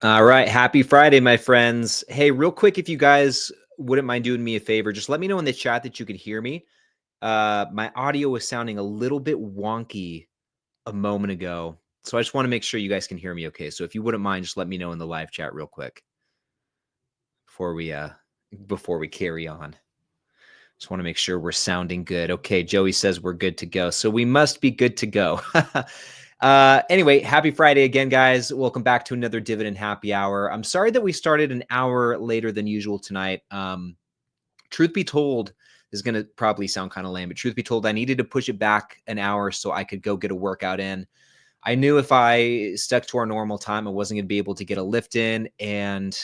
All right. Happy Friday, my friends. Hey, real quick, if you guys wouldn't mind doing me a favor, just let me know in the chat that you can hear me. My audio was sounding a little bit wonky a moment ago. So I just want to make sure you guys can hear me okay. So if you wouldn't mind, just let me know in the live chat real quick before we carry on. Just want to make sure we're sounding good. Okay, Joey says we're good to go. So we must be good to go. Anyway, happy Friday again, guys. Welcome back to another Dividend Happy Hour. I'm sorry that we started an hour later than usual tonight. Truth be told, this is going to probably sound kind of lame, but truth be told, I needed to push it back an hour so I could go get a workout in. I knew if I stuck to our normal time, I wasn't going to be able to get a lift in. And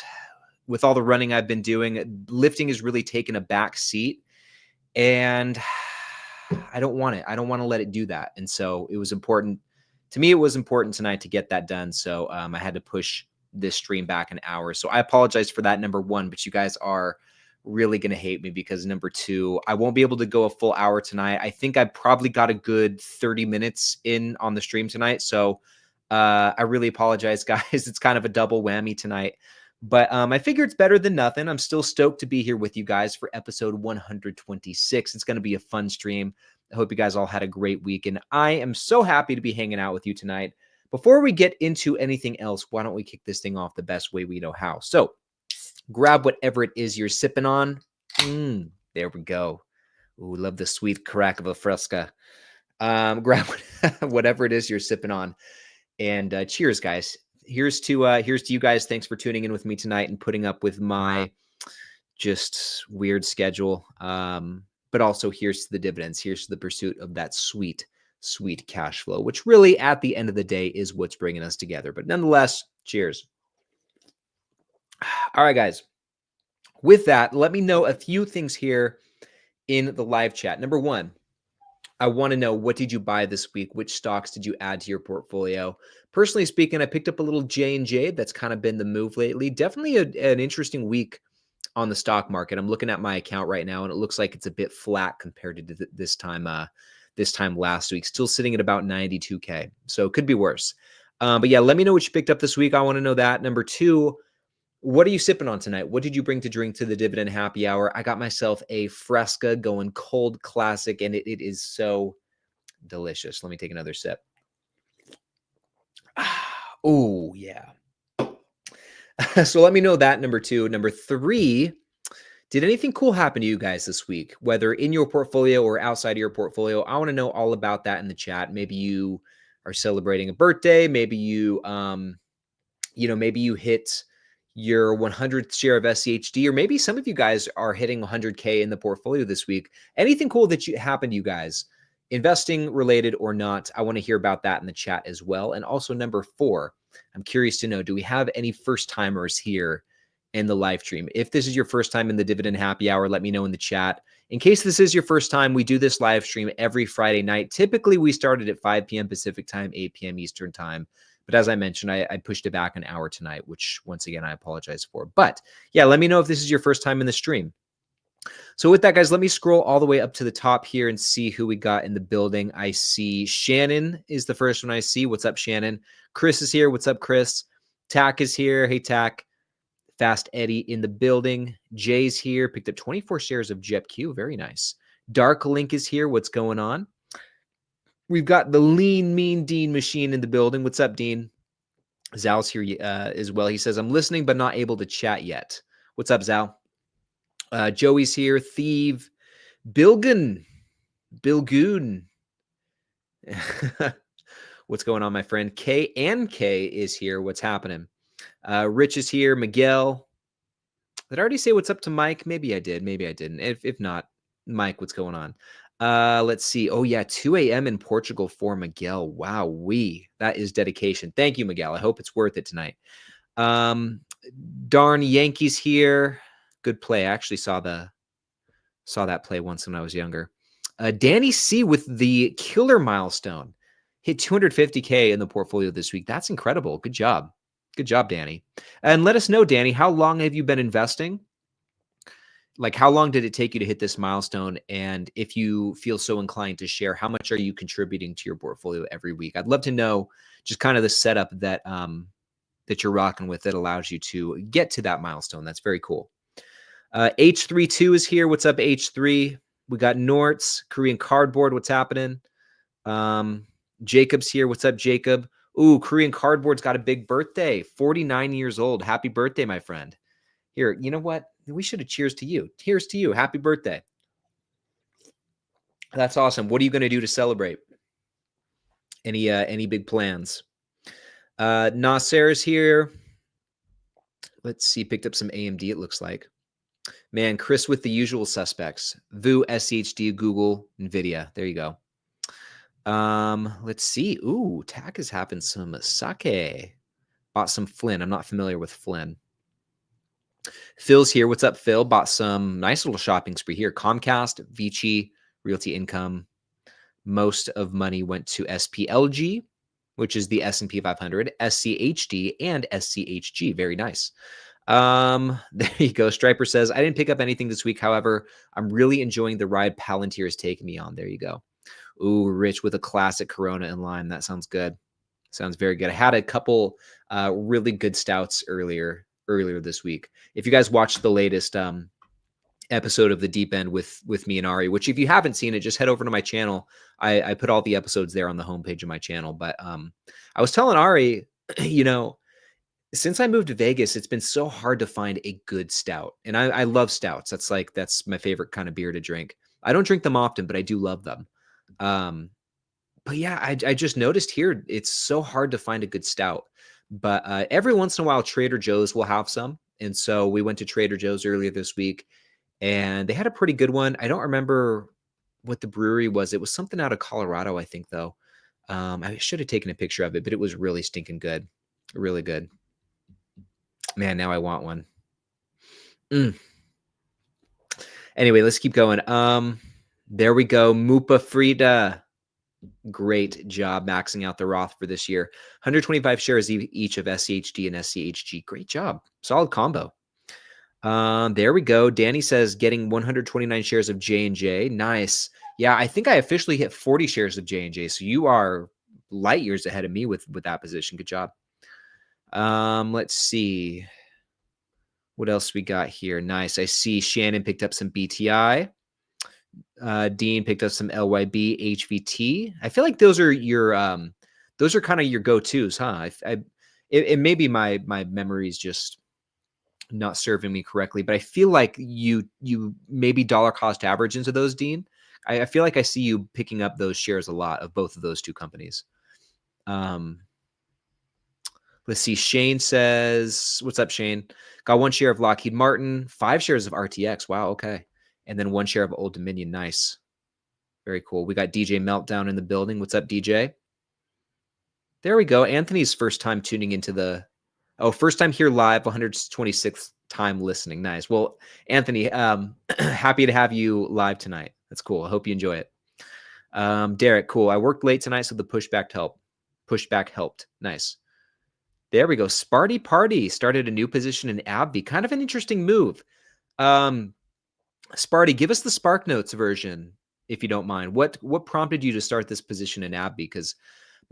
with all the running I've been doing, lifting has really taken a back seat. And I don't want it. I don't want to let it do that. And so it was important to me. It was important tonight to get that done. So I had to push this stream back an hour. So I apologize for that, number one, but you guys are really going to hate me because number two, I won't be able to go a full hour tonight. I think I probably got a good 30 minutes in on the stream tonight. So I really apologize, guys. It's kind of a double whammy tonight. But I figure it's better than nothing. I'm still stoked to be here with you guys for episode 126. It's going to be a fun stream. I hope you guys all had a great week. And I am so happy to be hanging out with you tonight. Before we get into anything else, why don't we kick this thing off the best way we know how? So grab whatever it is you're sipping on. There we go. Ooh, love the sweet crack of a fresca. Grab whatever it is you're sipping on. And cheers, guys. Here's to you guys. Thanks for tuning in with me tonight and putting up with my just weird schedule. But also here's to the dividends. Here's to the pursuit of that sweet, sweet cash flow, which really at the end of the day is what's bringing us together. But nonetheless, cheers. All right, guys. With that, let me know a few things here in the live chat. Number one, I want to know, what did you buy this week? Which stocks did you add to your portfolio? Personally speaking, I picked up a little J&J. That's kind of been the move lately. Definitely an interesting week on the stock market. I'm looking at my account right now, and it looks like it's a bit flat compared to this time last week. Still sitting at about 92K. So it could be worse. But yeah, let me know what you picked up this week. I want to know that. Number two, what are you sipping on tonight? What did you bring to drink to the Dividend Happy Hour? I got myself a Fresca going cold classic, and it is so delicious. Let me take another sip. Oh, yeah. So let me know that, number two. Number three, did anything cool happen to you guys this week, whether in your portfolio or outside of your portfolio? I want to know all about that in the chat. Maybe you are celebrating a birthday. Maybe you, maybe you hit your 100th share of SCHD, or maybe some of you guys are hitting 100K in the portfolio this week. Anything cool that happened to you guys, investing related or not? I want to hear about that in the chat as well. And also number four, I'm curious to know, do we have any first timers here in the live stream? If this is your first time in the Dividend Happy Hour, let me know in the chat. In case this is your first time, we do this live stream every Friday night. Typically, we started at 5 p.m. Pacific time, 8 p.m. Eastern time. But as I mentioned, I pushed it back an hour tonight, which once again, I apologize for. But yeah, let me know if this is your first time in the stream. So with that, guys, let me scroll all the way up to the top here and see who we got in the building. I see Shannon is the first one I see. What's up, Shannon? Chris is here. What's up, Chris? Tack is here. Hey, Tack. Fast Eddie in the building. Jay's here. Picked up 24 shares of JetQ. Very nice. Dark Link is here. What's going on? We've got the lean, mean Dean machine in the building. What's up, Dean? Zal's here as well. He says, I'm listening, but not able to chat yet. What's up, Zal? Joey's here. Thieve. Bilgoon. What's going on, my friend? K is here. What's happening? Rich is here. Miguel. Did I already say what's up to Mike? Maybe I did. Maybe I didn't. If not, Mike, what's going on? Let's see. Oh, yeah. 2 a.m. in Portugal for Miguel. Wow. That is dedication. Thank you, Miguel. I hope it's worth it tonight. Darn Yankees here. Good play. I actually saw that play once when I was younger. Danny C with the killer milestone. Hit 250K in the portfolio this week. That's incredible. Good job. Good job, Danny. And let us know, Danny, how long have you been investing? Like, how long did it take you to hit this milestone? And if you feel so inclined to share, how much are you contributing to your portfolio every week? I'd love to know just kind of the setup that that you're rocking with that allows you to get to that milestone. That's very cool. H32 is here. What's up, H3? We got Norts, Korean Cardboard. What's happening? Jacob's here. What's up, Jacob? Ooh, Korean Cardboard's got a big birthday. 49 years old. Happy birthday, my friend. Here, you know what? We should have cheers to you. Cheers to you. Happy birthday. That's awesome. What are you going to do to celebrate? Any big plans? Nasser's here. Let's see. Picked up some AMD, it looks like. Man, Chris with the usual suspects. Vu, SCHD, Google, NVIDIA. There you go. Let's see. Ooh, TAC has happened some sake. Bought some Flynn. I'm not familiar with Flynn. Phil's here. What's up, Phil? Bought some nice little shopping spree here. Comcast, Vici, Realty Income. Most of money went to SPLG, which is the S&P 500, SCHD, and SCHG. Very nice. There you go. Striper says, I didn't pick up anything this week. However, I'm really enjoying the ride Palantir is taking me on. There you go. Ooh, Rich with a classic Corona in lime. That sounds good. Sounds very good. I had a couple really good stouts earlier this week. If you guys watched the latest episode of the Deep End with me and Ari, which if you haven't seen it, just head over to my channel. I put all the episodes there on the homepage of my channel. But I was telling Ari, you know, since I moved to Vegas, it's been so hard to find a good stout. And I love stouts. That's my favorite kind of beer to drink. I don't drink them often, but I do love them. But yeah, I just noticed here, it's so hard to find a good stout. But every once in a while, Trader Joe's will have some. And so we went to Trader Joe's earlier this week, and they had a pretty good one. I don't remember what the brewery was. It was something out of Colorado, I think, though. I should have taken a picture of it, but it was really stinking good. Really good. Man, now I want one. Anyway, let's keep going. There we go. Mupa Frida. Great job maxing out the Roth for this year. 125 shares each of SCHD and SCHG. Great job. Solid combo. There we go. Danny says getting 129 shares of J&J. Nice. Yeah, I think I officially hit 40 shares of J&J. So you are light years ahead of me with that position. Good job. Let's see. What else we got here? Nice. I see Shannon picked up some BTI. Dean picked up some LYB, HVT. I feel like those are kind of your go-tos, huh? It may be my memory's just not serving me correctly, but I feel like you maybe dollar cost average into those, Dean. I feel like I see you picking up those shares a lot of both of those two companies. Let's see. Shane says, what's up, Shane? Got 1 share of Lockheed Martin, 5 shares of RTX. Wow, okay. And then 1 share of Old Dominion. Nice. Very cool. We got DJ Meltdown in the building. What's up, DJ? There we go. Anthony's first time tuning into first time here live, 126th time listening. Nice. Well, Anthony, happy to have you live tonight. That's cool. I hope you enjoy it. Derek, cool. I worked late tonight, so the pushback helped. Nice. There we go. Sparty Party started a new position in AbbVie. Kind of an interesting move. Sparty, give us the Spark Notes version, if you don't mind. What prompted you to start this position in AbbVie? Because,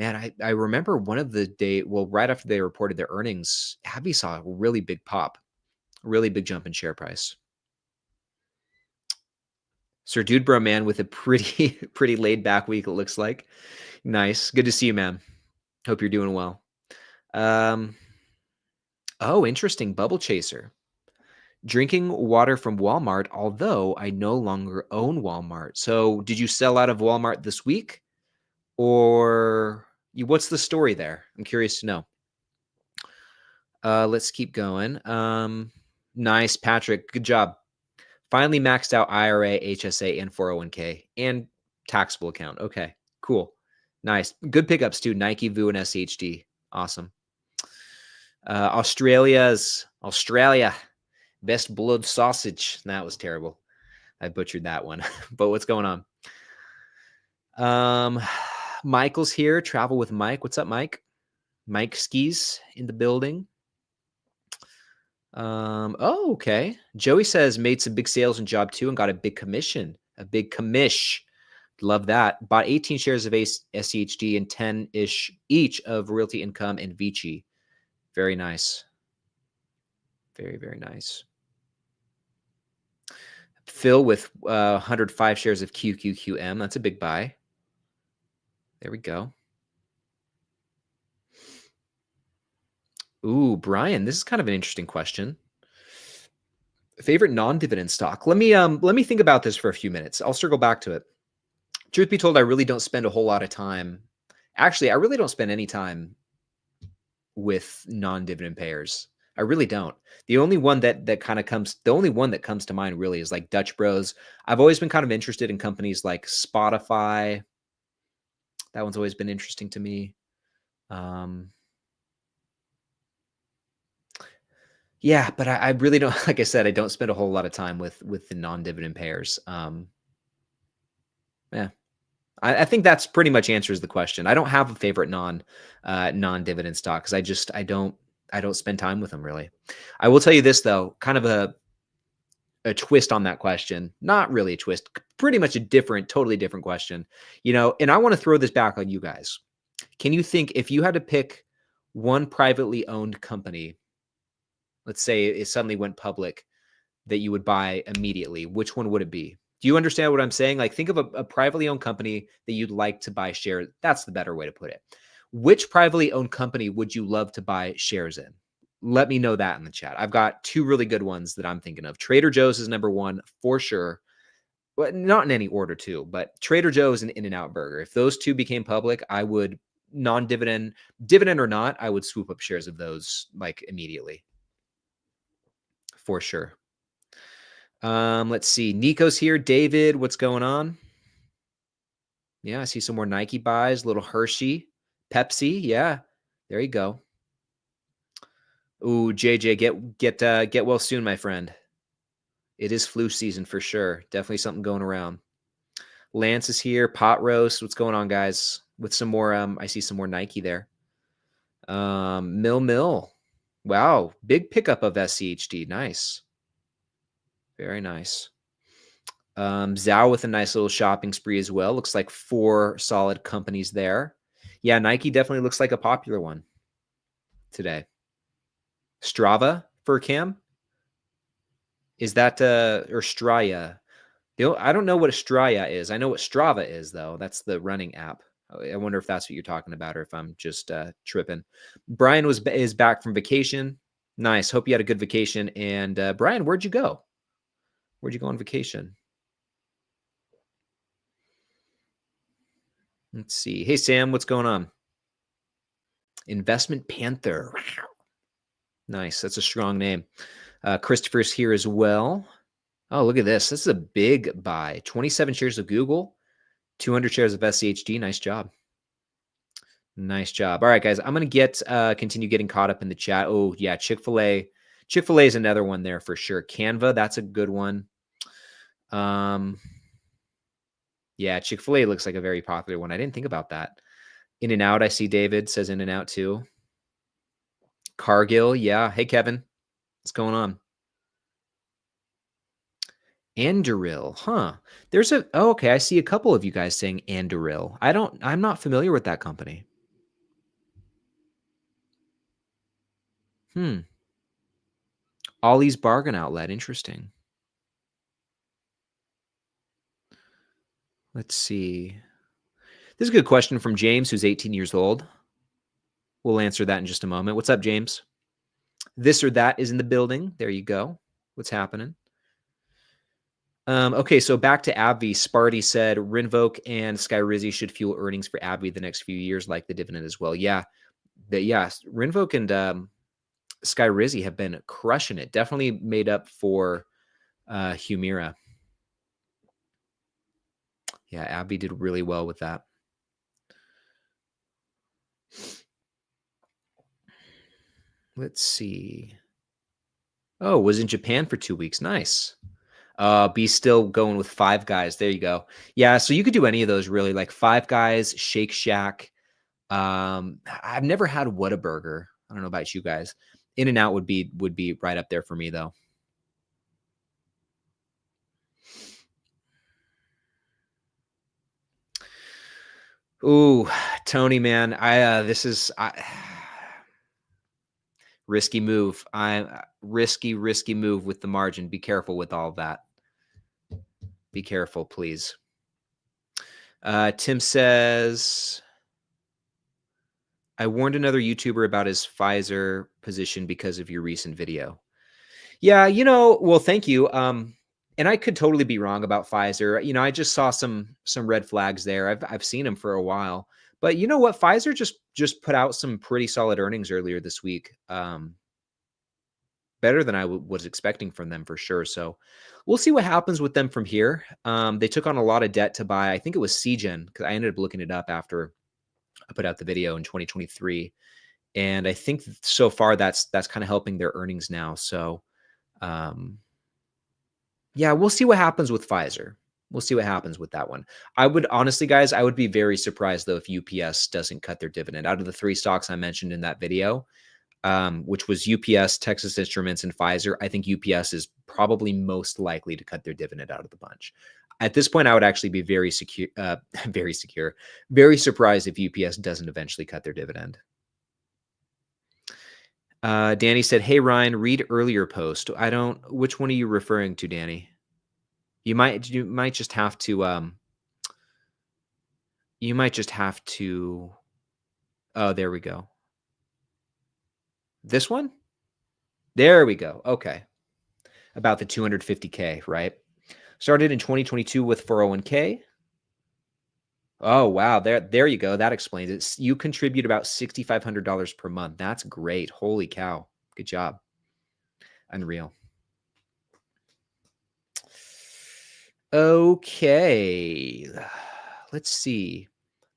man, I remember one of the right after they reported their earnings, AbbVie saw a really big pop, a really big jump in share price. Sir Dude Bro Man with a pretty laid back week, it looks like. Nice. Good to see you, man. Hope you're doing well. Oh, interesting. Bubble Chaser. Drinking water from Walmart, although I no longer own Walmart. So did you sell out of Walmart this week? Or what's the story there? I'm curious to know. Let's keep going. Nice, Patrick. Good job. Finally maxed out IRA, HSA, and 401k, and taxable account. Okay, cool. Nice. Good pickups too. Nike, VU, and SHD. Awesome. Australia. Best blood sausage. That was terrible. I butchered that one. But what's going on? Michael's here. Travel with Mike. What's up, Mike? Mike Skis in the building. Oh, okay. Joey says made some big sales in job 2 and got a big commission. A big commish. Love that. Bought 18 shares of SCHD and 10-ish each of Realty Income and Vici. Very nice. Very, very nice. Phil with 105 shares of QQQM. That's a big buy. There we go. Ooh, Brian, this is kind of an interesting question. Favorite non-dividend stock? Let me think about this for a few minutes. I'll circle back to it. Truth be told, I really don't spend a whole lot of time. Actually, I really don't spend any time with non-dividend payers. I really don't. The only one the only one that comes to mind really is like Dutch Bros. I've always been kind of interested in companies like Spotify. That one's always been interesting to me. Um, yeah, but I really don't. Like I said, I don't spend a whole lot of time with the non-dividend payers. Yeah, I think that's pretty much answers the question. I don't have a favorite non-dividend stock because I don't spend time with them really. I will tell you this though, kind of a twist on that question. Not really a twist, pretty much a totally different question. And I want to throw this back on you guys. Can you think if you had to pick one privately owned company, let's say it suddenly went public, that you would buy immediately, which one would it be? Do you understand what I'm saying? Like, think of a privately owned company that you'd like to buy shares. That's the better way to put it. Which privately owned company would you love to buy shares in? Let me know that in the chat. I've got two really good ones that I'm thinking of. Trader Joe's is number one for sure. Well, not in any order, too, but Trader Joe's and In-N-Out Burger. If those two became public, I would dividend or not, I would swoop up shares of those like immediately for sure. Let's see. Nico's here. David, what's going on? Yeah, I see some more Nike buys. Little Hershey, Pepsi. Yeah, there you go. Ooh, JJ, get well soon, my friend. It is flu season for sure. Definitely something going around. Lance is here. Pot roast. What's going on, guys? With some more. I see some more Nike there. Mill. Wow, big pickup of SCHD. Nice, very nice. Zhao with a nice little shopping spree as well. Looks like 4 solid companies there. Yeah, Nike definitely looks like a popular one today. Strava for Cam? Is that or Straya? I don't know what a Straya is. I know what Strava is though. That's the running app. I wonder if that's what you're talking about or if I'm just tripping. Brian is back from vacation. Nice. Hope you had a good vacation. And Brian, where'd you go? Where'd you go on vacation? Let's see. Hey, Sam, what's going on? Investment Panther. Nice. That's a strong name. Christopher's here as well. Oh, look at this. This is a big buy. 27 shares of Google, 200 shares of SCHD. Nice job. Nice job. All right, guys. I'm going to continue getting caught up in the chat. Oh, yeah. Chick-fil-A. Chick-fil-A is another one there for sure. Canva, that's a good one. Yeah, Chick-fil-A looks like a very popular one. I didn't think about that. In-N-Out, I see David says In-N-Out too. Cargill, yeah. Hey, Kevin. What's going on? Anduril, huh? Okay, I see a couple of you guys saying Anduril. I'm not familiar with that company. Ollie's Bargain Outlet, interesting. Let's see. This is a good question from James, who's 18 years old. We'll answer that in just a moment. What's up, James? This or that is in the building. There you go. What's happening? Okay, so back to AbbVie. Sparty said Rinvoq and Skyrizi should fuel earnings for AbbVie the next few years, like the dividend as well. Yeah, Rinvoq and Skyrizi have been crushing it. Definitely made up for Humira. Yeah, AbbVie did really well with that. Let's see. Oh, was in Japan for 2 weeks. Nice. Be still going with Five Guys. There you go. Yeah, so you could do any of those really, like Five Guys, Shake Shack. I've never had Whataburger. I don't know about you guys. In-N-Out would be right up there for me though. Ooh, Tony, man, Risky move. Risky move with the margin. Be careful with all of that. Be careful, please. Tim says, I warned another YouTuber about his Pfizer position because of your recent video. Yeah, well, thank you. And I could totally be wrong about Pfizer. I just saw some red flags there. I've seen them for a while. But you know what? Pfizer just put out some pretty solid earnings earlier this week. Better than I was expecting from them for sure. So we'll see what happens with them from here. They took on a lot of debt to buy, I think it was CGen, because I ended up looking it up after I put out the video in 2023. And I think so far that's kind of helping their earnings now. So yeah, we'll see what happens with Pfizer. We'll see what happens with that one. I would honestly, guys, I would be very surprised though if UPS doesn't cut their dividend. Out of the 3 stocks I mentioned in that video, which was UPS, Texas Instruments, and Pfizer, I think UPS is probably most likely to cut their dividend out of the bunch. At this point, I would actually be very surprised if UPS doesn't eventually cut their dividend. Danny said, hey, Ryan, read earlier post. Which one are you referring to, Danny? You might just have to, oh, there we go. This one? There we go. Okay. About the 250K, right? Started in 2022 with 401k. Oh, wow. There you go. That explains it. You contribute about $6,500 per month. That's great. Holy cow. Good job. Unreal. Okay. Let's see.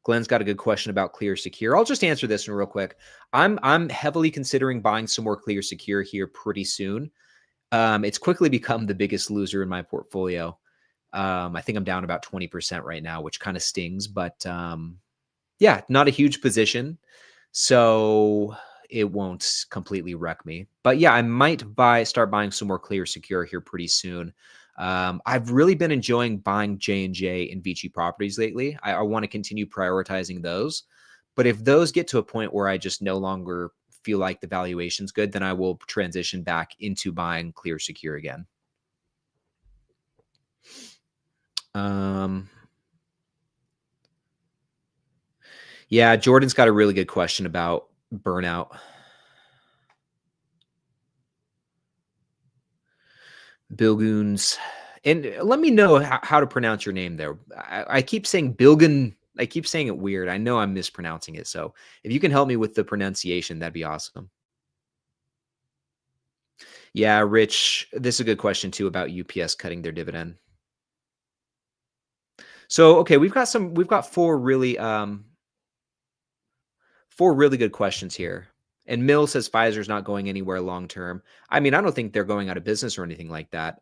Glenn's got a good question about Clear Secure. I'll just answer this one real quick. I'm heavily considering buying some more Clear Secure here pretty soon. It's quickly become the biggest loser in my portfolio. I think I'm down about 20% right now, which kind of stings, but yeah, not a huge position. So it won't completely wreck me. But yeah, I might start buying some more Clear Secure here pretty soon. I've really been enjoying buying J&J and Vici properties lately. I want to continue prioritizing those. But if those get to a point where I just no longer feel like the valuation's good, then I will transition back into buying Clear Secure again. Yeah, Jordan's got a really good question about burnout. Bilgoons. And let me know how to pronounce your name there. I keep saying Bilgun. I keep saying it weird. I know I'm mispronouncing it. So if you can help me with the pronunciation, that'd be awesome. Yeah, Rich, this is a good question too about UPS cutting their dividend. So, okay, we've got 4 really good questions here. And Mill says Pfizer's not going anywhere long term. I mean, I don't think they're going out of business or anything like that.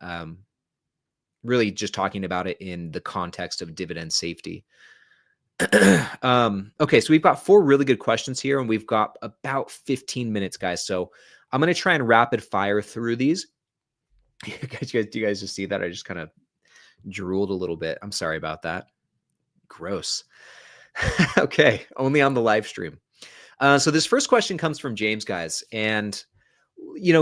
Really just talking about it in the context of dividend safety. Okay, so we've got 4 really good questions here, and we've got about 15 minutes, guys. So I'm going to try and rapid fire through these. Do you guys just see that? I just kind of drooled a little bit. I'm sorry about that. Gross. Okay, only on the live stream. So this first question comes from James, guys, and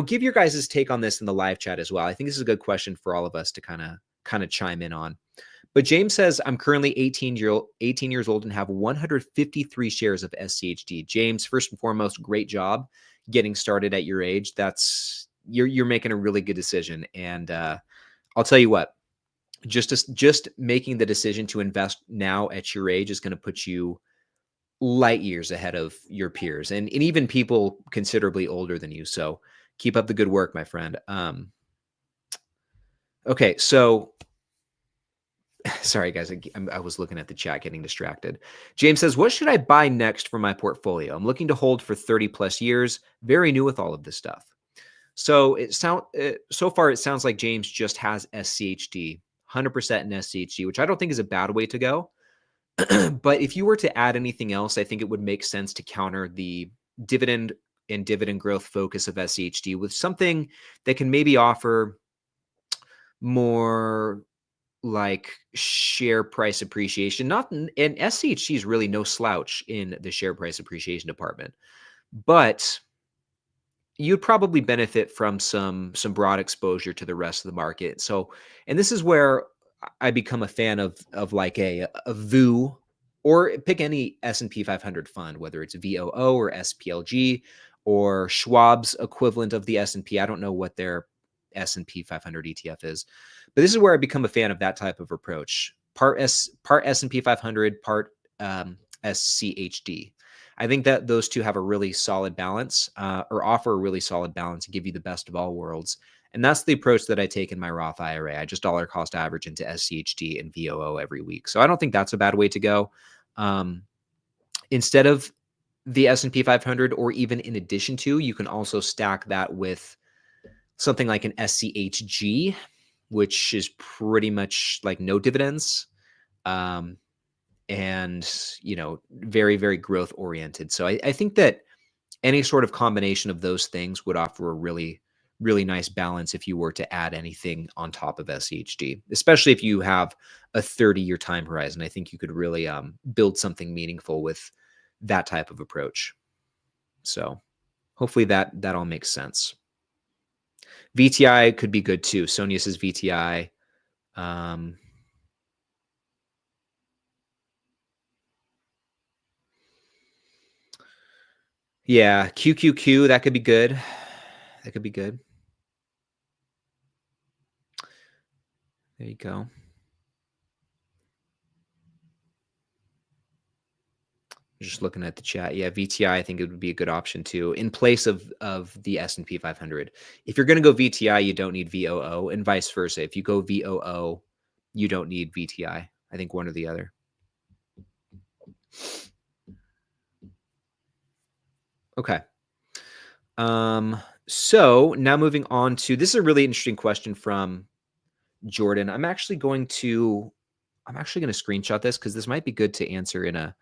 give your guys' take on this in the live chat as well. I think this is a good question for all of us to kind of chime in on. But James says, I'm currently 18 years old and have 153 shares of SCHD. James, first and foremost, great job getting started at your age. You're making a really good decision. And I'll tell you what, just making the decision to invest now at your age is going to put you light years ahead of your peers and even people considerably older than you. So keep up the good work, my friend. Okay, so sorry, guys. I was looking at the chat, getting distracted. James says, what should I buy next for my portfolio? I'm looking to hold for 30 plus years. Very new with all of this stuff. So so far, it sounds like James just has SCHD, 100% in SCHD, which I don't think is a bad way to go. But if you were to add anything else, I think it would make sense to counter the dividend and dividend growth focus of SCHD with something that can maybe offer more like share price appreciation. And SCHD is really no slouch in the share price appreciation department, but you'd probably benefit from some broad exposure to the rest of the market. So, and this is where I become a fan of like a VOO, or pick any S&P 500 fund, whether it's VOO or SPLG or Schwab's equivalent of the S&P. I don't know what their S&P 500 ETF is, but this is where I become a fan of that type of approach. Part S&P 500, part SCHD. I think that those two have a really solid balance, or offer a really solid balance and give you the best of all worlds. And that's the approach that I take in my Roth IRA. I just dollar cost average into SCHD and VOO every week. So I don't think that's a bad way to go. Um, Instead of the S&P 500, or even in addition to, you can also stack that with something like an SCHG, which is pretty much like no dividends. Um, and very, very growth oriented. So I think that any sort of combination of those things would offer a really, really nice balance if you were to add anything on top of SEHD, especially if you have a 30-year time horizon. I think you could really build something meaningful with that type of approach. So hopefully that all makes sense. VTI could be good too. Sonia says VTI. Yeah, QQQ, that could be good. That could be good. There you go. Just looking at the chat. Yeah, VTI, I think it would be a good option too, in place of the S&P 500. If you're going to go VTI, you don't need VOO, and vice versa. If you go VOO, you don't need VTI. I think one or the other. Okay. So now moving on to, this is a really interesting question from Jordan. I'm actually going to screenshot this because this might be good to answer in a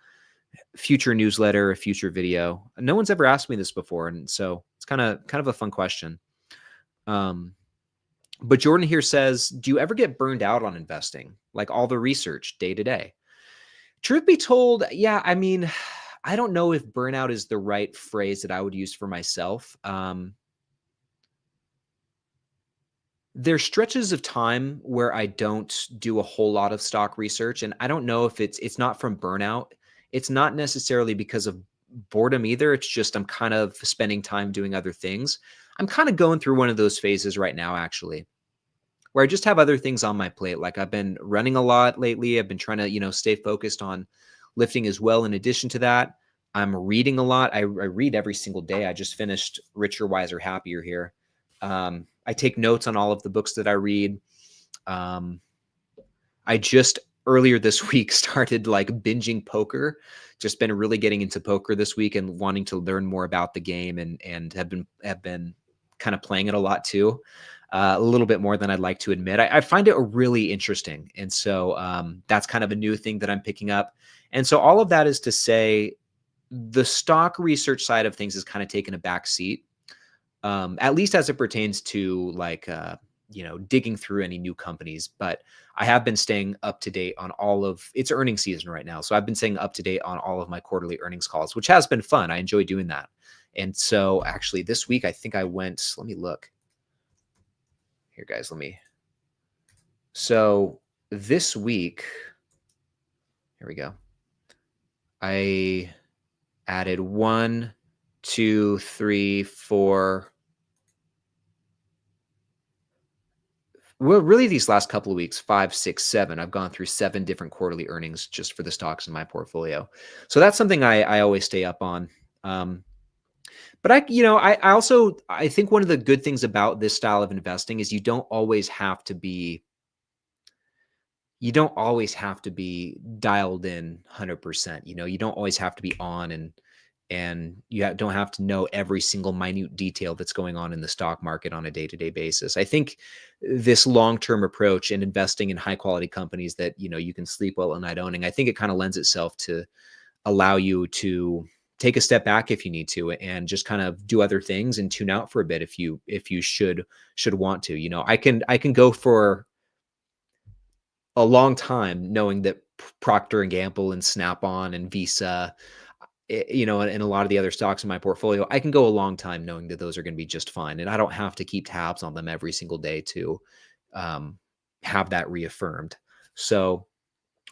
future newsletter, a future video. No one's ever asked me this before, and so it's kind of a fun question. But Jordan here says, do you ever get burned out on investing? Like all the research day to day? Truth be told, yeah, I mean, I don't know if burnout is the right phrase that I would use for myself. There's stretches of time where I don't do a whole lot of stock research, and I don't know if it's not from burnout. It's not necessarily because of boredom either. It's just I'm kind of spending time doing other things. I'm kind of going through one of those phases right now, actually, where I just have other things on my plate. Like I've been running a lot lately. I've been trying to, stay focused on lifting as well. In addition to that, I'm reading a lot. I read every single day. I just finished Richer, Wiser, Happier here. I take notes on all of the books that I read. I just earlier this week started like binging poker. Just been really getting into poker this week and wanting to learn more about the game, and have been kind of playing it a lot too. A little bit more than I'd like to admit. I find it really interesting. And so that's kind of a new thing that I'm picking up. And so all of that is to say the stock research side of things has kind of taken a back seat, at least as it pertains to like, digging through any new companies. But I have been staying up to date on all of it's earnings season right now. So I've been staying up to date on all of my quarterly earnings calls, which has been fun. I enjoy doing that. And so actually this week, I think I went, let me look here, guys. So this week, here we go. I added 1, 2, 3, 4. Well, really these last couple of weeks, 5, 6, 7, I've gone through 7 different quarterly earnings just for the stocks in my portfolio. So that's something I always stay up on. But I think one of the good things about this style of investing is you don't always have to be dialed in 100%. You don't always have to be on, and you don't have to know every single minute detail that's going on in the stock market on a day-to-day basis. I think this long-term approach and investing in high-quality companies that, you can sleep well at night owning, I think it kind of lends itself to allow you to take a step back if you need to, and just kind of do other things and tune out for a bit if you should want to. I can go for a long time knowing that Procter and Gamble and Snap-on and Visa, and a lot of the other stocks in my portfolio, I can go a long time knowing that those are going to be just fine. And I don't have to keep tabs on them every single day to um, have that reaffirmed. So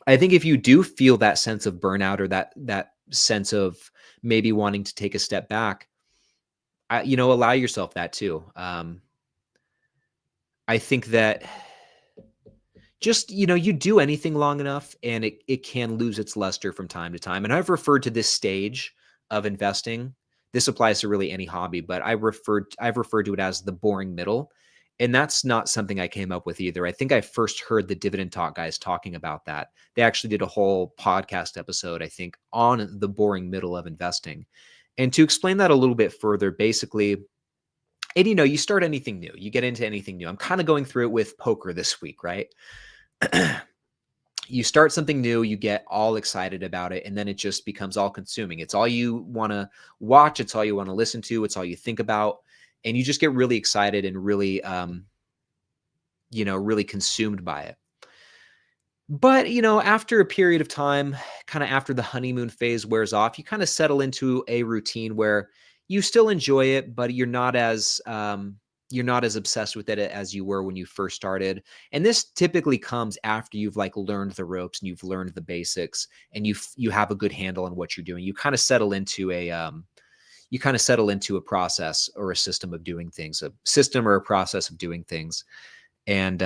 I think if you do feel that sense of burnout or that sense of maybe wanting to take a step back, allow yourself that too. I think that just, you do anything long enough and it can lose its luster from time to time. And I've referred to this stage of investing. This applies to really any hobby, but I've referred to it as the boring middle. And that's not something I came up with either. I think I first heard the Dividend Talk guys talking about that. They actually did a whole podcast episode, I think, on the boring middle of investing. And to explain that a little bit further, basically, and you start anything new, you get into anything new. I'm kind of going through it with poker this week, right? You start something new, you get all excited about it, and then it just becomes all consuming. It's all you want to watch, it's all you want to listen to, it's all you think about, and you just get really excited and really really consumed by it. But, after a period of time, kind of after the honeymoon phase wears off, you kind of settle into a routine where you still enjoy it, but you're not as obsessed with it as you were when you first started. And this typically comes after you've like learned the ropes and you've learned the basics and you have a good handle on what you're doing. You kind of settle into a process or a system of doing things, a system or a process of doing things. And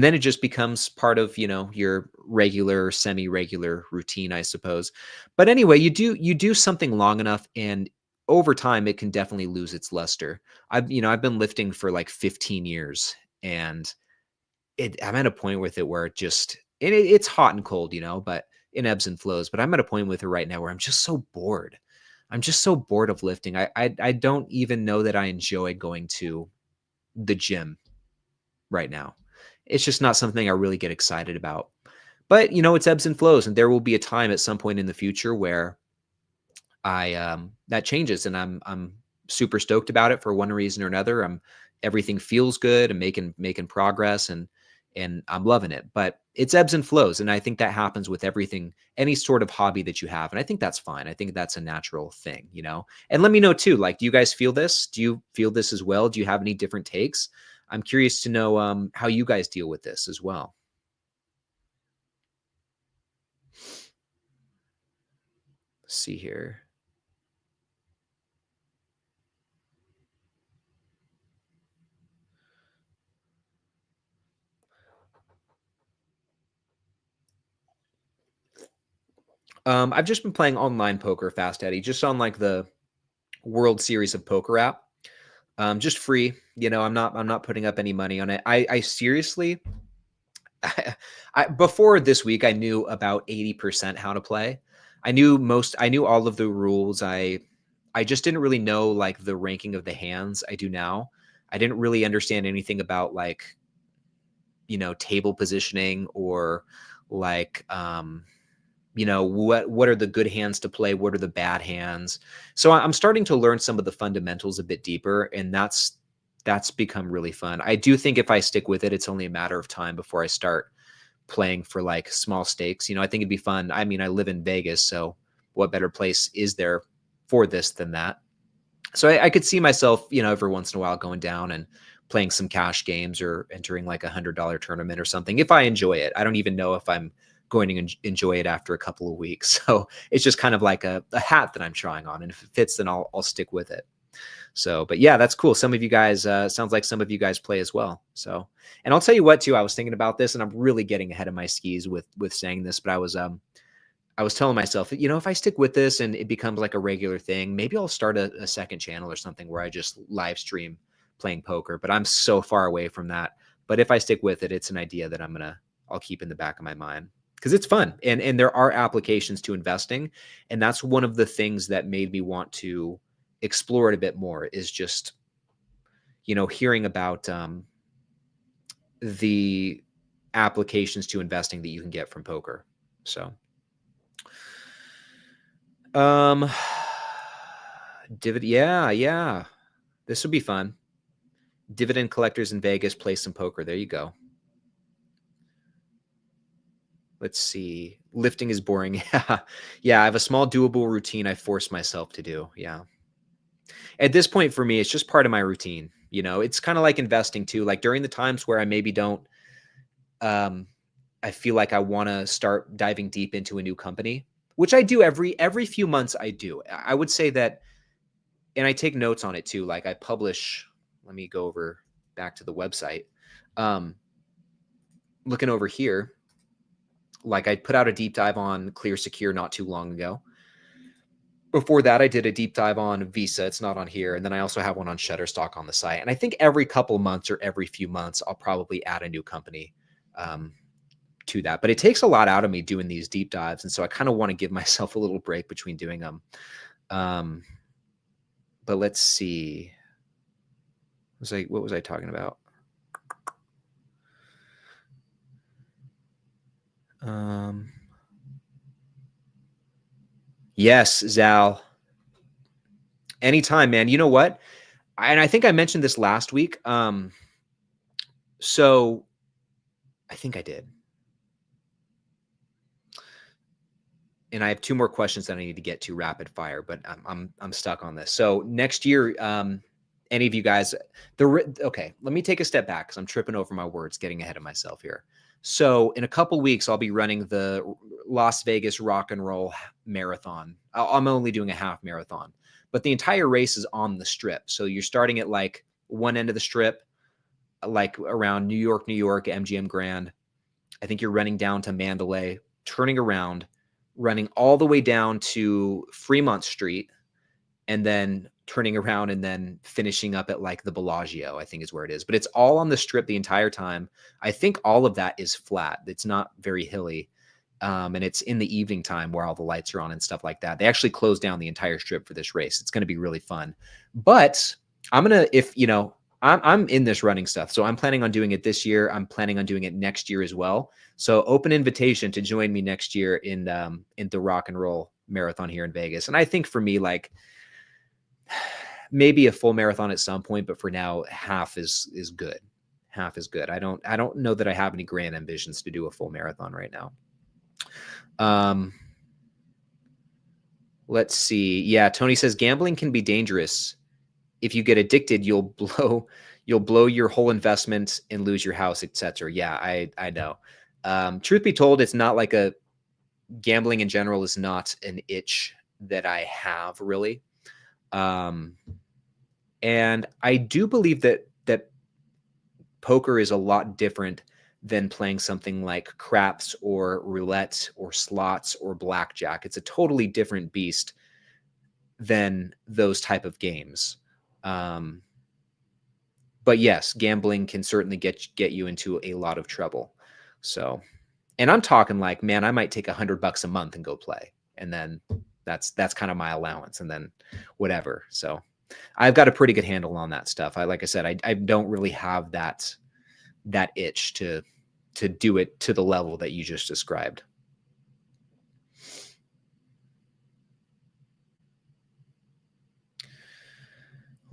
then it just becomes part of, your regular, semi-regular routine, I suppose. But anyway, you do something long enough and over time it can definitely lose its luster. I've been lifting for like 15 years and I'm at a point with it where it's hot and cold, but it ebbs and flows. But I'm at a point with it right now where I'm just so bored. I'm just so bored of lifting. I don't even know that I enjoy going to the gym right now. It's just not something I really get excited about. But, it's ebbs and flows, and there will be a time at some point in the future where that changes and I'm super stoked about it for one reason or another. Everything feels good and making progress and I'm loving it. But it's ebbs and flows, and I think that happens with everything, any sort of hobby that you have. And I think that's fine. I think that's a natural thing, And let me know too, like, do you guys feel this? Do you feel this as well? Do you have any different takes? I'm curious to know how you guys deal with this as well. Let's see here. I've just been playing online poker, Fast Eddie, just on like the World Series of Poker app. Just free. I'm not putting up any money on it. I seriously, before this week, I knew about 80% how to play. I knew all of the rules. I just didn't really know like the ranking of the hands I do now. I didn't really understand anything about like, table positioning or like, what are the good hands to play? What are the bad hands? So I'm starting to learn some of the fundamentals a bit deeper, and that's become really fun. I do think if I stick with it, it's only a matter of time before I start playing for like small stakes. I think it'd be fun. I mean, I live in Vegas, so what better place is there for this than that? So I could see myself, every once in a while going down and playing some cash games or entering like $100 tournament or something. If I enjoy it, I don't even know if I'm going to enjoy it after a couple of weeks. So it's just kind of like a hat that I'm trying on. And if it fits, then I'll stick with it. So, but yeah, that's cool. Some of you guys, sounds like some of you guys play as well. So, and I'll tell you what too, I was thinking about this and I'm really getting ahead of my skis with saying this, but I was telling myself, if I stick with this and it becomes like a regular thing, maybe I'll start a second channel or something where I just live stream playing poker, but I'm so far away from that. But if I stick with it, it's an idea that I'll keep in the back of my mind because it's fun. And there are applications to investing. And that's one of the things that made me want to explore it a bit more is just, hearing about the applications to investing that you can get from poker. So, dividend. Yeah. This would be fun. Dividend collectors in Vegas play some poker. There you go. Let's see. Lifting is boring. Yeah. Yeah. I have a small doable routine I force myself to do. Yeah. At this point for me, it's just part of my routine. It's kind of like investing too. Like during the times where I maybe don't, um, I feel like I want to start diving deep into a new company, which I do every few months. I do. I would say that, and I take notes on it too. Like I publish. Let me go over back to the website. Um, Looking over here, like I put out a deep dive on Clear Secure not too long ago. Before that, I did a deep dive on Visa. It's not on here. And then I also have one on Shutterstock on the site. And I think every couple months or every few months, I'll probably add a new company um, to that. But it takes a lot out of me doing these deep dives. And so I kind of want to give myself a little break between doing them. But let's see. What was I talking about? Yes, Zal. Anytime, man. You know what? And I think I mentioned this last week. So I think I did. And I have 2 more questions that I need to get to rapid fire, but I'm stuck on this. So next year, any of you guys, okay, let me take a step back because I'm tripping over my words, getting ahead of myself here. So in a couple weeks, I'll be running the Las Vegas Rock and Roll Marathon. I'm only doing a half marathon, but the entire race is on the Strip. So you're starting at like one end of the Strip, like around New York, MGM Grand. I think you're running down to Mandalay, turning around, running all the way down to Fremont Street, and then turning around and then finishing up at like the Bellagio, I think is where it is. But it's all on the Strip the entire time. I think all of that is flat. It's not very hilly. And it's in the evening time where all the lights are on and stuff like that. They actually closed down the entire Strip for this race. It's going to be really fun. But I'm going to, I'm in this running stuff. So I'm planning on doing it this year. I'm planning on doing it next year as well. So open invitation to join me next year in the Rock and Roll Marathon here in Vegas. And I think for me, like maybe a full marathon at some point, but for now, half is good. Half is good. I don't know that I have any grand ambitions to do a full marathon right now. Let's see. Yeah, Tony says gambling can be dangerous. If you get addicted, you'll blow your whole investment and lose your house, etc. Yeah, I know. Truth be told, it's not like gambling in general is not an itch that I have really. And I do believe that poker is a lot different than playing something like craps or roulette or slots or blackjack. It's a totally different beast than those type of games. But yes, gambling can certainly get you into a lot of trouble. So, and I'm talking like, man, I might take $100 a month and go play. And then that's kind of my allowance and then whatever. So I've got a pretty good handle on that stuff. Like I said, I don't really have that itch to do it to the level that you just described.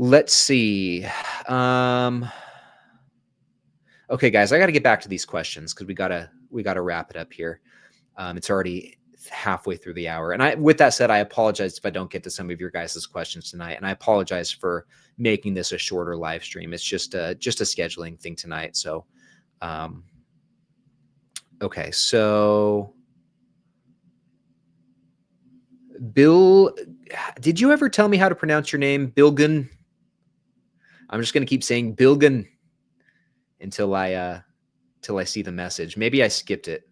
Let's see. Okay, guys, I got to get back to these questions because we gotta wrap it up here. It's already halfway through the hour. And with that said, I apologize if I don't get to some of your guys' questions tonight. And I apologize for making this a shorter live stream. It's just a scheduling thing tonight. So, okay. So Bill, did you ever tell me how to pronounce your name? Bilgun? I'm just going to keep saying Bilgun until I see the message. Maybe I skipped it.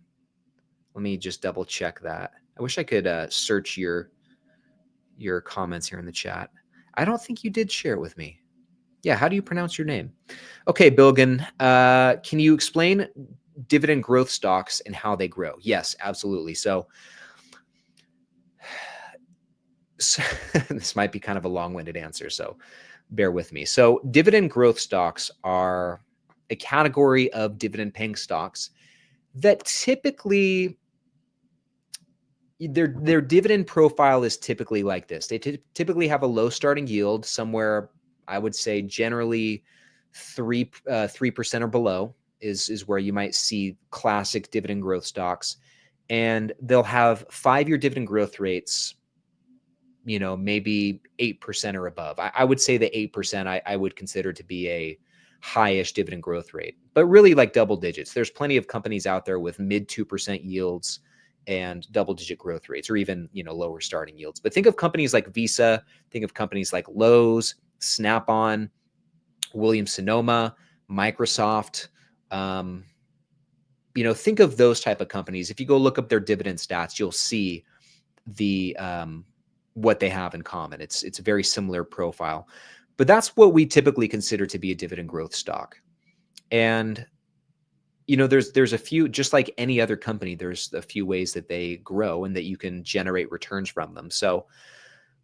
Let me just double check that. I wish I could search your comments here in the chat. I don't think you did share it with me. Yeah, how do you pronounce your name? Okay, Bilgan, can you explain dividend growth stocks and how they grow? Yes, absolutely. So this might be kind of a long-winded answer, so bear with me. So dividend growth stocks are a category of dividend-paying stocks that typically their dividend profile is typically like this. They typically have a low starting yield, somewhere I would say generally 3% or below is where you might see classic dividend growth stocks. and they'll have 5-year dividend growth rates, maybe 8% or above. I would say the 8% I would consider to be a high-ish dividend growth rate, but really like double digits. There's plenty of companies out there with mid 2% yields and double-digit growth rates, or even lower starting yields. But think of companies like Visa, think of companies like Lowe's, Snap-on, Williams Sonoma, Microsoft. Think of those type of companies. If you go look up their dividend stats, you'll see the what they have in common. It's a very similar profile, but that's what we typically consider to be a dividend growth stock. And there's a few, just like any other company, there's a few ways that they grow and that you can generate returns from them. So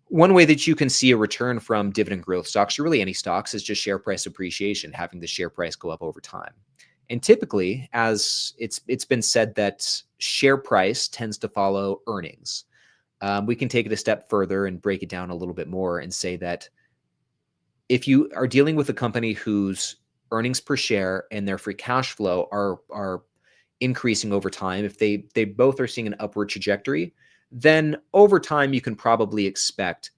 one way that you can see a return from dividend growth stocks, or really any stocks, is just share price appreciation, having the share price go up over time. And typically, as it's been said, that share price tends to follow earnings. We can take it a step further and break it down a little bit more and say that if you are dealing with a company whose earnings per share and their free cash flow are increasing over time, if they both are seeing an upward trajectory, then over time you can probably expect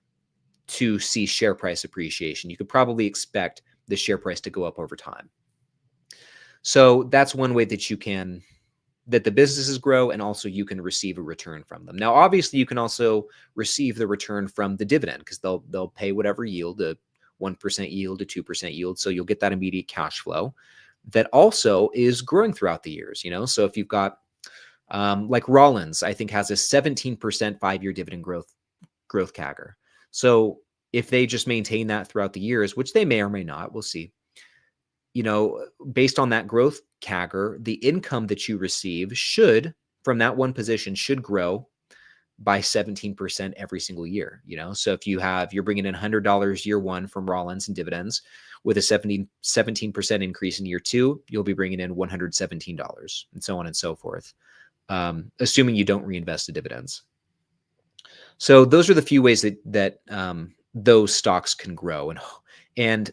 to see share price appreciation. You could probably expect the share price to go up over time. So that's one way that the businesses grow, and also you can receive a return from them. Now, obviously, you can also receive the return from the dividend, because they'll pay whatever yield, a 1% yield, a 2% yield. So you'll get that immediate cash flow that also is growing throughout the years. So if you've got like Rollins, I think has a 17% 5-year dividend growth CAGR. So if they just maintain that throughout the years, which they may or may not, we'll see. Based on that growth CAGR, the income that you receive from that one position should grow by 17% every single year. So if you're bringing in $100 year one from Rollins and dividends, with a 17% increase in year two, you'll be bringing in $117, and so on and so forth, assuming you don't reinvest the dividends. So those are the few ways that those stocks can grow. And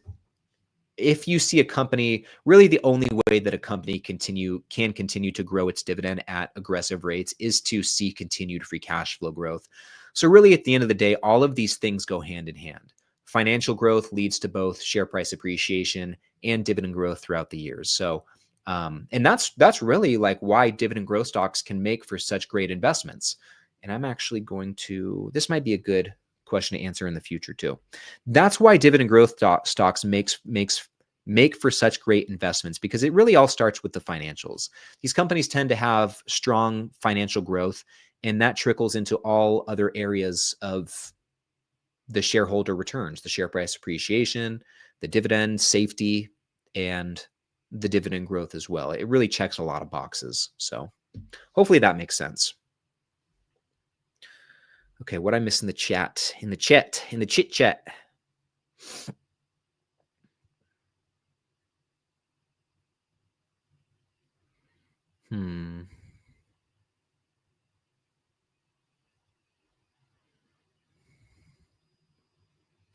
if you see a company, really the only way that a company can continue to grow its dividend at aggressive rates is to see continued free cash flow growth. So really, at the end of the day, all of these things go hand in hand. Financial growth leads to both share price appreciation and dividend growth throughout the years. So, and that's really like why dividend growth stocks can make for such great investments. And I'm actually this might be a good question to answer in the future too. That's why dividend growth stocks make for such great investments, because it really all starts with the financials. These companies tend to have strong financial growth, and that trickles into all other areas of the shareholder returns, the share price appreciation, the dividend safety, and the dividend growth as well. It really checks a lot of boxes. So hopefully that makes sense. Okay, what I missed in the chat, in the chit chat.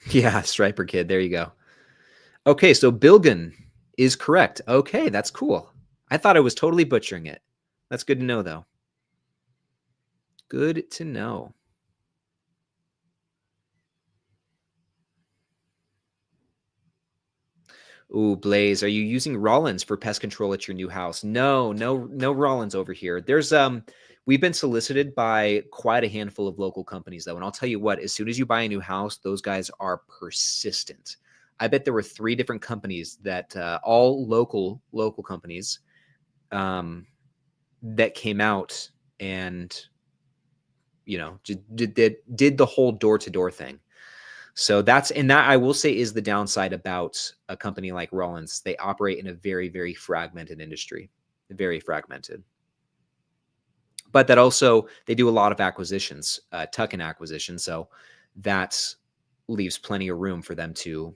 Yeah, Striper Kid. There you go. Okay, so Bilgan is correct. Okay, that's cool. I thought I was totally butchering it. That's good to know, though. Good to know. Ooh, Blaze, are you using Rollins for pest control at your new house? No Rollins over here. We've been solicited by quite a handful of local companies, though, and I'll tell you what, as soon as you buy a new house, those guys are persistent. I bet there were 3 different companies that all local companies that came out and did the whole door-to-door thing. So that I will say is the downside about a company like Rollins. They operate in a very, very fragmented industry, very fragmented. But that also, they do a lot of acquisitions, tuck-in acquisitions. So that leaves plenty of room for them to,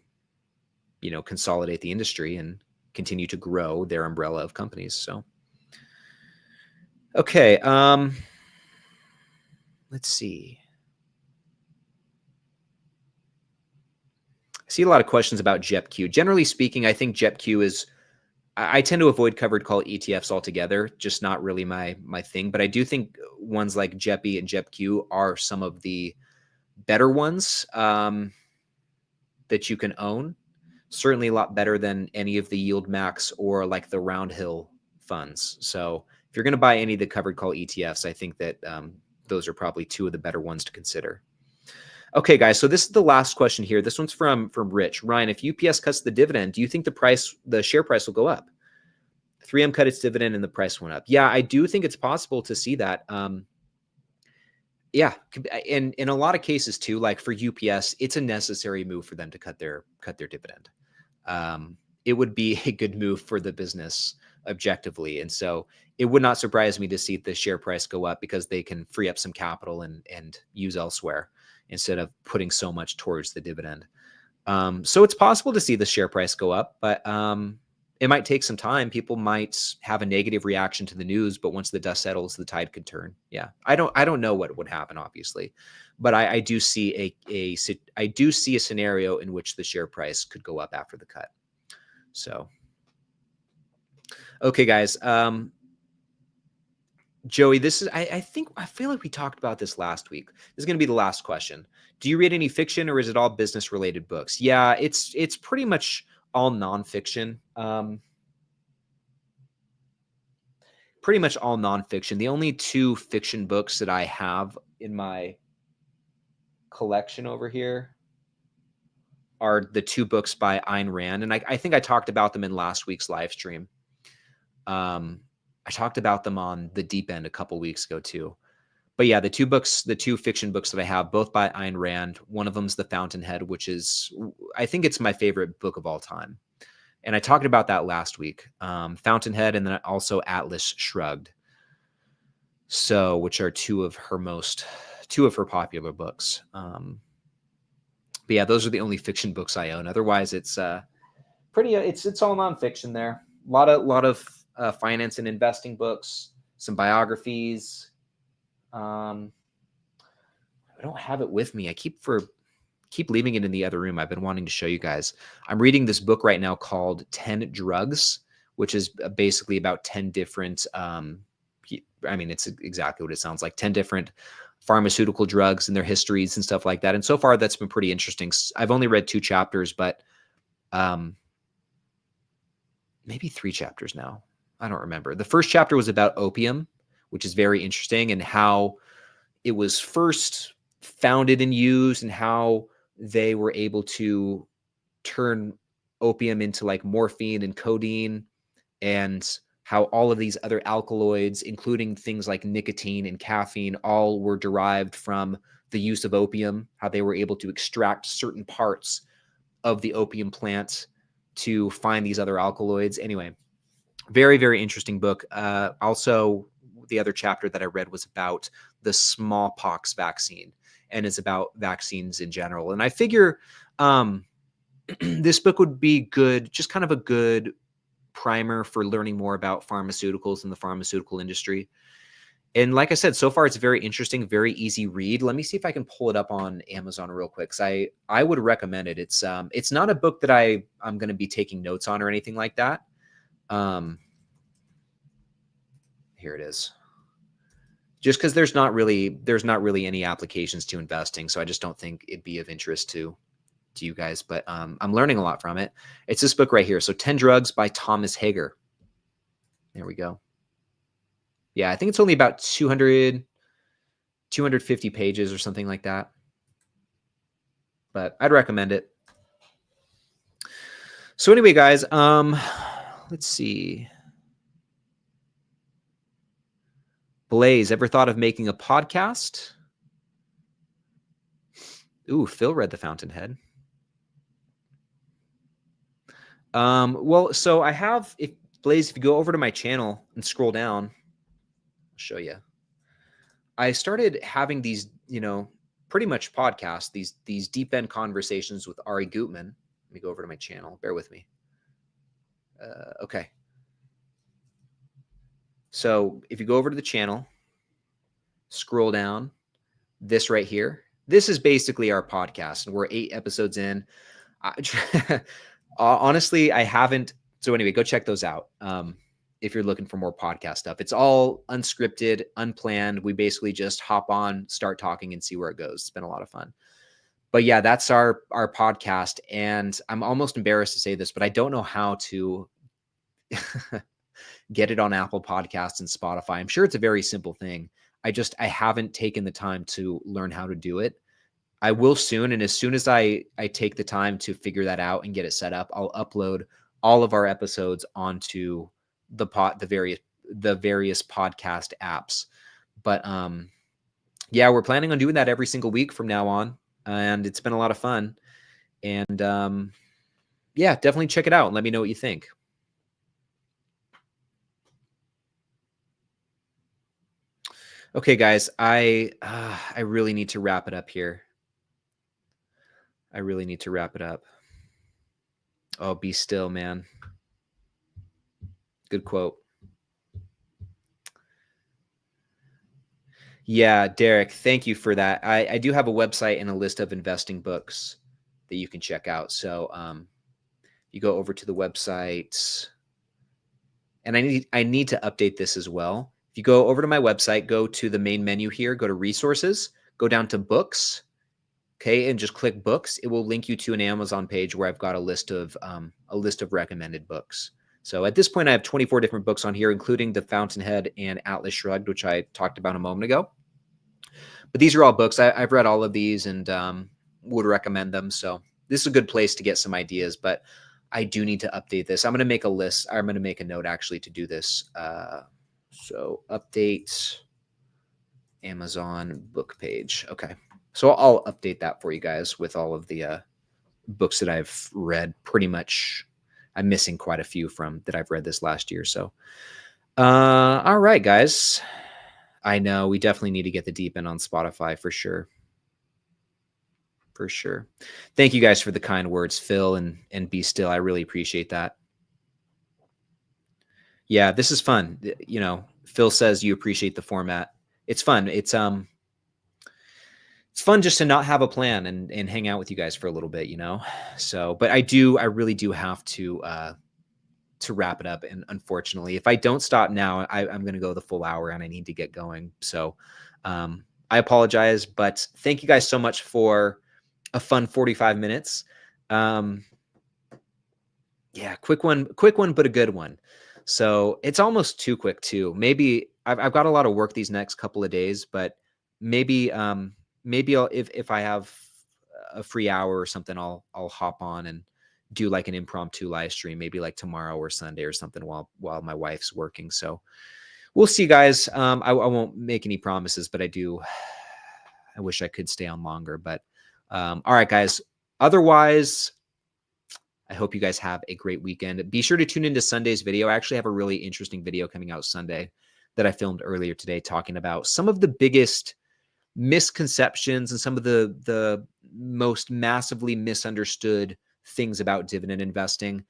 consolidate the industry and continue to grow their umbrella of companies. So, okay. Let's see. I see a lot of questions about JEPQ. Generally speaking, I think JEPQ is I tend to avoid covered call ETFs altogether, just not really my thing. But I do think ones like JEPI and JEPQ are some of the better ones that you can own. Certainly a lot better than any of the Yield Max or like the Roundhill funds. So if you're going to buy any of the covered call ETFs, I think that those are probably two of the better ones to consider. Okay, guys. So this is the last question here. This one's from Rich. Ryan, if UPS cuts the dividend, do you think the share price will go up? 3M cut its dividend and the price went up. Yeah, I do think it's possible to see that. Yeah, in a lot of cases too, like for UPS, it's a necessary move for them to cut their dividend. It would be a good move for the business objectively, and so it would not surprise me to see the share price go up because they can free up some capital and use elsewhere instead of putting so much towards the dividend. So it's possible to see the share price go up, but it might take some time. People might have a negative reaction to the news, but once the dust settles, the tide could turn. Yeah, I don't know what would happen, obviously, but I do see I do see a scenario in which the share price could go up after the cut. So, okay, guys. Joey, this is I feel like we talked about this last week. This is going to be the last question. Do you read any fiction, or is it all business related books? Yeah, it's pretty much all nonfiction. Pretty much all nonfiction. The only two fiction books that I have in my collection over here are the two books by Ayn Rand. And I think I talked about them in last week's live stream. I talked about them on the Deep End a couple weeks ago too. But yeah, the two fiction books that I have, both by Ayn Rand. One of them's The Fountainhead, which is, I think it's my favorite book of all time. And I talked about that last week. Fountainhead, and then also Atlas Shrugged. So, which are two of her popular books. But yeah, those are the only fiction books I own. Otherwise, it's it's all nonfiction there. A lot of finance and investing books, some biographies. I don't have it with me. I keep leaving it in the other room. I've been wanting to show you guys. I'm reading this book right now called 10 Drugs, which is basically about 10 different, it's exactly what it sounds like, 10 different pharmaceutical drugs and their histories and stuff like that. And so far that's been pretty interesting. I've only read 2 chapters, but maybe 3 chapters now. I don't remember. The first chapter was about opium, which is very interesting, and how it was first founded and used, and how they were able to turn opium into like morphine and codeine, and how all of these other alkaloids, including things like nicotine and caffeine, all were derived from the use of opium, how they were able to extract certain parts of the opium plant to find these other alkaloids. Anyway, very, very interesting book. Also, the other chapter that I read was about the smallpox vaccine, and it's about vaccines in general. And I figure this book would be good, just kind of a good primer for learning more about pharmaceuticals and the pharmaceutical industry. And like I said, so far it's very interesting, very easy read. Let me see if I can pull it up on Amazon real quick, because I would recommend it. It's not a book that I'm going to be taking notes on or anything like that. Here it is. Just because there's not really any applications to investing, so I just don't think it'd be of interest to you guys. But I'm learning a lot from it. It's this book right here. So 10 Drugs by Thomas Hager. There we go. Yeah, I think it's only about 250 pages or something like that. But I'd recommend it. So anyway, guys, let's see. Blaze, ever thought of making a podcast? Ooh, Phil read The Fountainhead. Well, so I have, Blaze, if you go over to my channel and scroll down, I'll show you. I started having these, pretty much podcasts, these deep end conversations with Ari Gutman. Let me go over to my channel. Bear with me. Okay. So if you go over to the channel, scroll down, this right here, this is basically our podcast, and we're 8 episodes in. Honestly, I haven't So anyway, go check those out. If you're looking for more podcast stuff, it's all unscripted, unplanned. We basically just hop on, start talking, and see where it goes. It's been a lot of fun. But yeah, that's our podcast. And I'm almost embarrassed to say this, but I don't know how to get it on Apple Podcasts and Spotify. I'm sure it's a very simple thing. I haven't taken the time to learn how to do it. I will soon. And as soon as I take the time to figure that out and get it set up, I'll upload all of our episodes onto the various podcast apps. But yeah, we're planning on doing that every single week from now on. And it's been a lot of fun. And yeah, definitely check it out and let me know what you think. Okay, guys, I really need to wrap it up here. I really need to wrap it up. Oh, be still, man. Good quote. Yeah, Derek, thank you for that. I do have a website and a list of investing books that you can check out. So you go over to the website, and I need to update this as well. If you go over to my website, go to the main menu here, go to resources, go down to books, okay, and just click books. It will link you to an Amazon page where I've got a list of recommended books. So at this point, I have 24 different books on here, including The Fountainhead and Atlas Shrugged, which I talked about a moment ago. But these are all books. I've read all of these and would recommend them. So this is a good place to get some ideas, but I do need to update this. I'm going to make a list. I'm going to make a note actually to do this. So update Amazon book page. Okay. So I'll update that for you guys with all of the books that I've read. Pretty much, I'm missing quite a few from that I've read this last year. So, all right, guys. I know we definitely need to get the deep end on Spotify for sure. For sure. Thank you guys for the kind words, Phil and Be Still. I really appreciate that. Yeah, this is fun. You know, Phil says you appreciate the format. It's fun. It's fun just to not have a plan and hang out with you guys for a little bit, you know? So, but I really do have to wrap it up. And unfortunately, if I don't stop now, I'm going to go the full hour and I need to get going. So, I apologize, but thank you guys so much for a fun 45 minutes. Yeah, quick one, but a good one. So it's almost too quick too. Maybe I've got a lot of work these next couple of days, but maybe I'll, if I have a free hour or something, I'll hop on and do like an impromptu live stream, maybe like tomorrow or Sunday or something while my wife's working. So we'll see, guys. I won't make any promises, but I wish I could stay on longer, but all right, guys. Otherwise, I hope you guys have a great weekend. Be sure to tune into Sunday's video. I actually have a really interesting video coming out Sunday that I filmed earlier today talking about some of the biggest misconceptions and some of the most massively misunderstood things about dividend investing.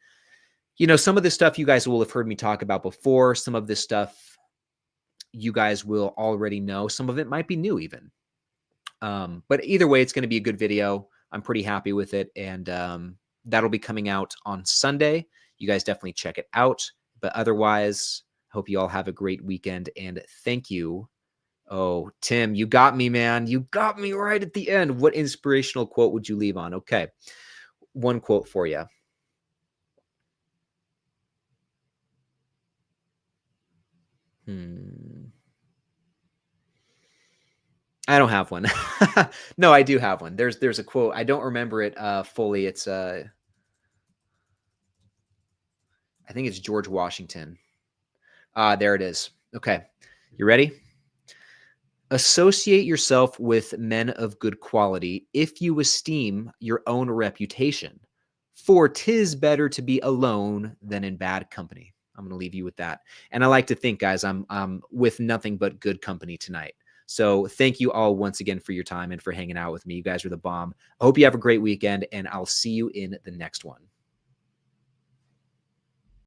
You know, some of this stuff you guys will have heard me talk about before. Some of this stuff you guys will already know. Some of it might be new even. But either way, it's going to be a good video. I'm pretty happy with it. And that'll be coming out on Sunday. You guys definitely check it out. But otherwise, hope you all have a great weekend. And thank you. Oh, Tim, you got me, man. You got me right at the end. What inspirational quote would you leave on? Okay. One quote for you. I don't have one. No, I do have one. There's a quote. I don't remember it fully. It's I think it's George Washington. There it is. Okay. You ready? Associate yourself with men of good quality if you esteem your own reputation. For 'tis better to be alone than in bad company. I'm going to leave you with that. And I like to think, guys, I'm with nothing but good company tonight. So thank you all once again for your time and for hanging out with me. You guys are the bomb. I hope you have a great weekend, and I'll see you in the next one.